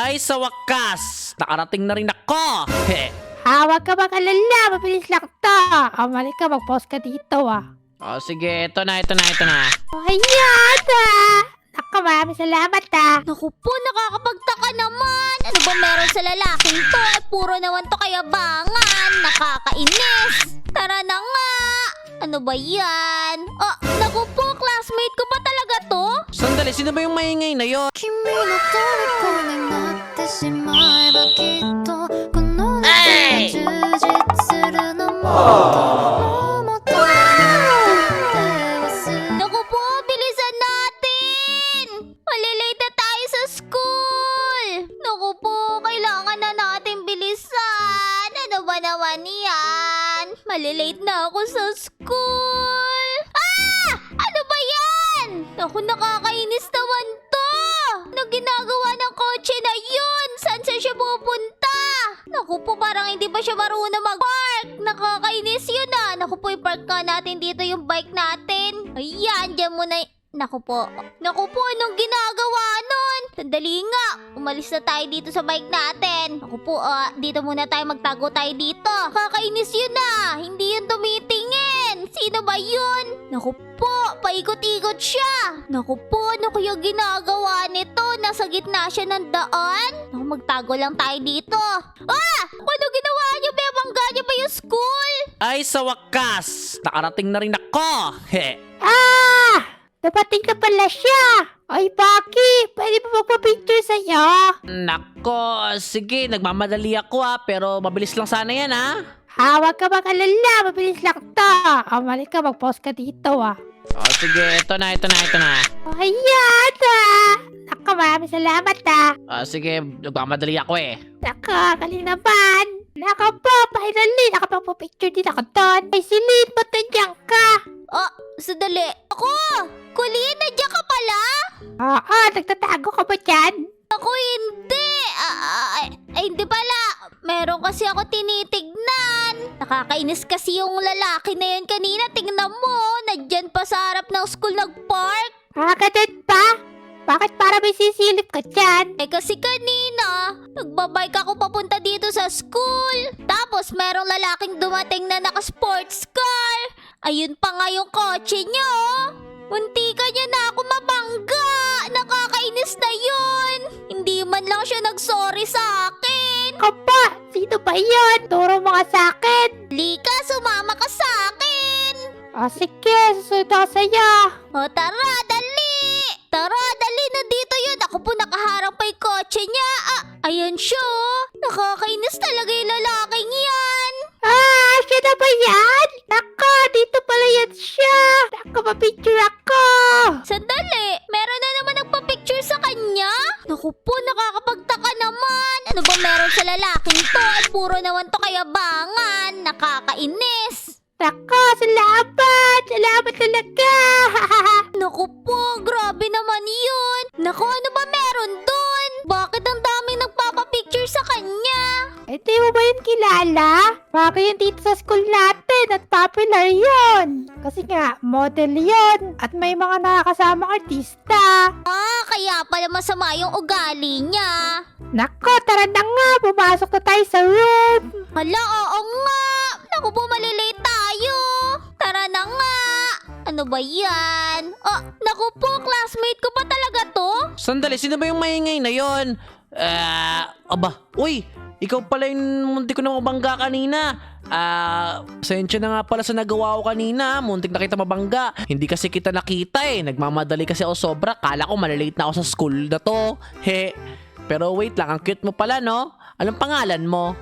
Ay, sa wakas! Nakarating na rin ako! Huwag ka mag-alala. Mabilis lang to. Mali ka, mag-post ka dito O, sige. Ito na. Ayan Naku, maraming salamat Naku po, nakakapagtaka naman. Ano ba meron sa lalaking to? Puro naman to kayabangan. Nakakainis. Tara na nga. Ano ba yan? Oh, naku po, classmate ko pa talaga to? Sandali, sino ba yung maingay na yun? 君の虜になってしまえばきっとこの夏が充実するのもっともっとNaku po, bilisan natin! Malilate na tayo sa school! Naku po, kailangan na natin bilisan! Ano ba naman yan? Malilate na ako sa school! Ah! Ano ba yan? Naku, nakakainis naman to! Anong ginagawa ng kotse na yun? Saan siya pupunta? Naku po, parang hindi pa siya marunong mag-park. Nakakainis yun Naku po, i-park nga natin dito yung bike natin. Ayan, dyan muna Naku po. Naku po, anong ginagawa nun? Sandali nga. Umalis na tayo dito sa bike natin. Naku po, dito muna tayo, magtago tayo dito. Kakainis yun Hindi yun tumitingin. Sino ba yun? Naku po, paikot-ikot siya. Naku po, ano kaya ginagawa nito? Nasa gitna siya ng daan? Naku, magtago lang tayo dito. Ano ginawa niyo? Bebangga niyo ba yung school? Ay, sa wakas! Nakarating na rin ako! Dapating na pala siya. Ay, Baki, pwede ba magpa-picture sa'yo? Nako, sige, nagmamadali ako pero mabilis lang sana yan Huwag ka mag-alala. Mabilis lang to. Mali ka, mag-post ka dito O, sige, ito na. Ayan Naku, maraming salamat O, sige, nagmamadali ako Naku, galing naman. Naku po, finally, nakapagpa-picture din ako doon. Ay, Celine, ba't nandiyan ka? Sandali. Ako! Colleen, nandiyan ka pala? Oo, nagtatago ka ba dyan? Ako hindi. Hindi pala. Meron kasi ako tinitignan. Nakakainis kasi yung lalaki na yun kanina. Tingnan mo, nandyan pa sa harap ng school nag-park. Ganun pa? Bakit para may sisilip ka dyan? Kasi kanina, nagbabike ako papunta dito sa school. Tapos merong lalaking dumating na naka-sports car. Ayun pa nga yung kotse niya Muntikan niya na ako mabangga. Nakakainis na yun. Hindi man lang siya nag-sorry sa akin. Kapa, sino ba yun? Turo mga sa akin. Lika, sumama ka sa akin. Sige, susunod ako sa'yo. Tara, dali. Tara, dali. Nandito yun. Ako po nakaharang pa yung kotse niya. Ayan siya. Nakakainis talaga yung lalaking yan. Siya na ba yan? Nako, dito pala yan siya. Nako, mapicture ako. Sandali, meron na naman nagpa-picture sa kanya? Naku po, nakakapagtaka naman. Ano ba meron sa lalaking to? Puro naman to kayabangan. Nakakainis. Nako, salamat. Salamat talaga. Naku po, grabe naman yun. Naku, ano ba meron dun? Bakit ang daming nagpapapicture sa kanya? Hindi mo ba yun kilala? Baka yun dito sa school natin at popular yun. Kasi nga, model yun. At may mga nakakasamang artista. Kaya pala masama yung ugali niya. Nako, tara na nga. Pumasok na tayo sa room. Hala, oo nga. Naku po, malilate tayo. Tara na nga. Ano ba yan? Naku po, classmate ko pa talaga to? Sandali, sino ba yung maingay na yun? Uy! Ikaw pala yung muntik ko na mabangga kanina. Pasensya na nga pala sa nagawa ko kanina. Muntik na kita mabangga. Hindi kasi kita nakita Nagmamadali kasi ako sobra. Kala ko malilate na ako sa school na to. Pero wait lang, ang cute mo pala, no? Anong pangalan mo?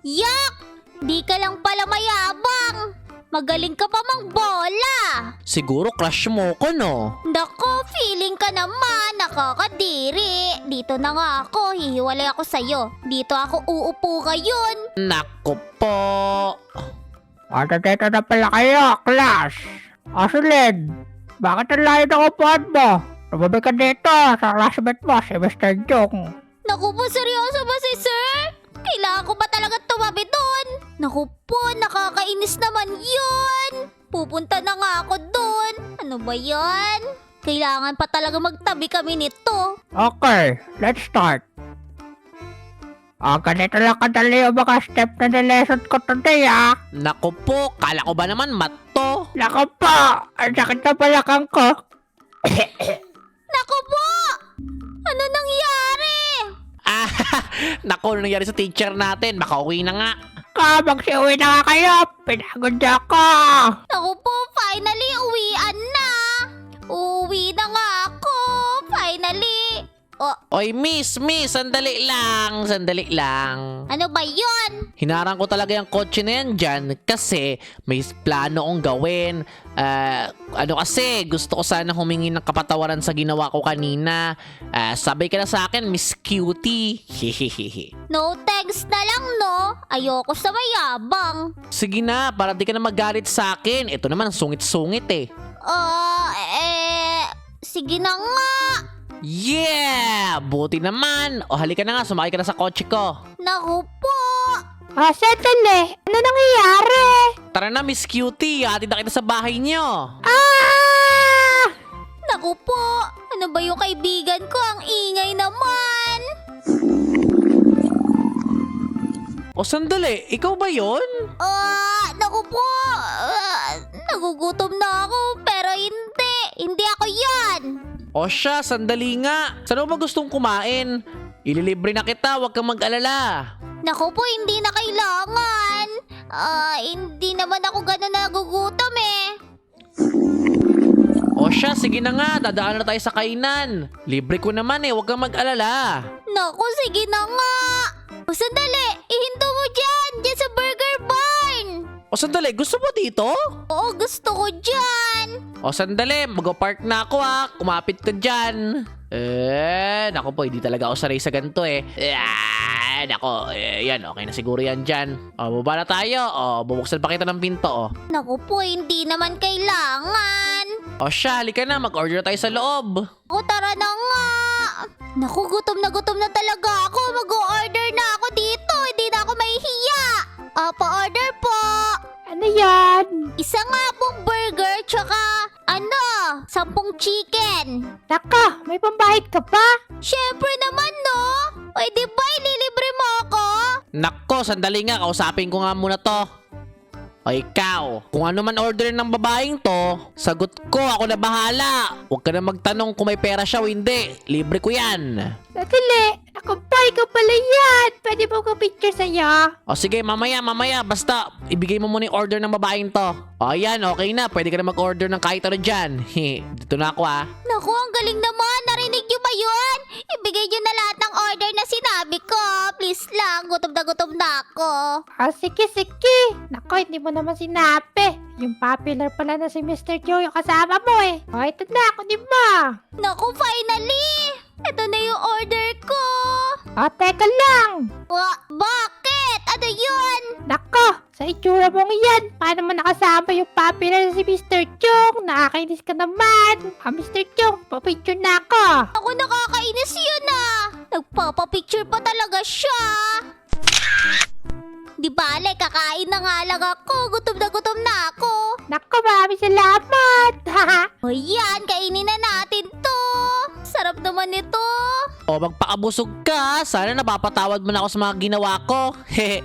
Yak! Di ka lang pala mayabang. Magaling ka pa mang bola. Siguro crush mo ko, no? Nako, feeling ka naman. Nakakadiri. Dito na nga ako. Hihiwalay ako sa'yo. Dito ako uupo ngayon. Nako po. Dito na pala kayo, class. Celine, bakit ang layo ng upuan mo? Tumabi ka dito sa classmate mo, si Mr. Jung. Naku po, seryoso ba si sir? Kailangan ko ba talaga tumabi doon? Naku po, nakakainis naman yun. Pupunta na nga ako doon. Ano ba yan? Kailangan pa talaga magtabi kami nito. Okay, let's start. Ganito lang kadali yung mga step na lesson ko today, Naku po, kala ko ba naman mat to? Naku po, ang sakit na balakang ko. Naku po! Ano nangyari? Ah, naku, ano nangyari sa teacher natin? Baka uwi na nga. Magsiuwi na nga kayo. Pinagod ako. Naku po, finally uwian na! Uwi na nga ako! Finally! Oy, miss, sandali lang. Ano ba yun? Hinarang ko talaga yung kotse na yan dyan kasi may plano kong gawin. Kasi gusto ko sana humingi ng kapatawaran sa ginawa ko kanina. Sabay ka na sa akin, Miss Cutie. Hehehe. No thanks na lang, no? Ayoko sa mayabang. Sige na, para di ka na magalit sa akin. Ito naman, sungit-sungit eh. Sige na nga. Yeah! Buti naman. O halika na nga, sumakay ka na sa kotse ko. Naku po. Sandali. Ano nangyayari? Tara na, Miss Cutie. Hatid na kita sa bahay niyo. Naku po. Ano ba yung kaibigan ko? Ang ingay naman. O sandali, ikaw ba yon? Naku po. Nagugutom na ako pero hindi. Hindi ako yan. O siya, sandali nga. Saan mo ba gustong kumain? Ililibre na kita, huwag kang mag-alala. Naku po, hindi na kailangan. Hindi naman ako gano'n nagugutom eh. O siya, sige na nga, dadaan na tayo sa kainan. Libre ko naman eh, huwag kang mag-alala. Naku, sige na nga. Sandali, ihinto mo dyan sa Burger Barn. O sandali, gusto mo dito? Oo, gusto ko dyan. O sandali, mag-park na ako kumapit ka dyan. Naku po, hindi talaga ako sanay sa ganito eh. Naku, yan, okay na siguro yan dyan. O, baba na tayo. O, bubuksan pa kita ng pinto, Naku po, hindi naman kailangan. O siya, halika na, mag-order tayo sa loob. O, tara na nga. Naku, gutom na talaga ako. Mag-order na ako dito. Hindi na ako mahihiya. Pa-order po. Ano yan? Isa nga pong burger, tsaka 10 chicken. Naka, may pambahid ka pa? Syempre naman, no? O, di ba ililibre mo ako? Nako, sandali nga, kausapin ko nga muna to. O ikaw, kung ano man order ng babaeng to, sagot ko, ako na bahala. Huwag ka na magtanong kung may pera siya o hindi. Libre ko yan. Sandali. Naku po, ikaw pala yan. Pwede mo ko picture sa'yo? O sige, mamaya. Basta, ibigay mo muna yung order ng babaeng to. O ayan, okay na. Pwede ka na mag-order ng kahit ano dyan. Dito na ako Naku, ang galing naman. Narinig niyo ba yun? Ibigay niyo na lahat ng order na sinabi ko. Please lang, gutom na ako. Sige. Naku, hindi mo naman sinabi. Yung popular pala na si Mr. Joe yung kasama mo eh. O, ito na, ako di ba? Naku, finally! Ito na yung order ko. Teka lang. Bakit? Ano yun? Nako, sa itsura mong yan, paano mo nakasama yung popular na si Mr. Chong? Nakakainis ka naman. Mr. Chong, papicture na ako. Ako nakakainis yun Nagpapapicture pa talaga siya. Di bale, kakain na nga lang ako. Gutom na ako. Nako, maraming salamat. O yan, kainin na natin to. Sarap naman nito. O magpakabusog ka. Sana napapatawad mo na ako sa mga ginawa ko. Hehe.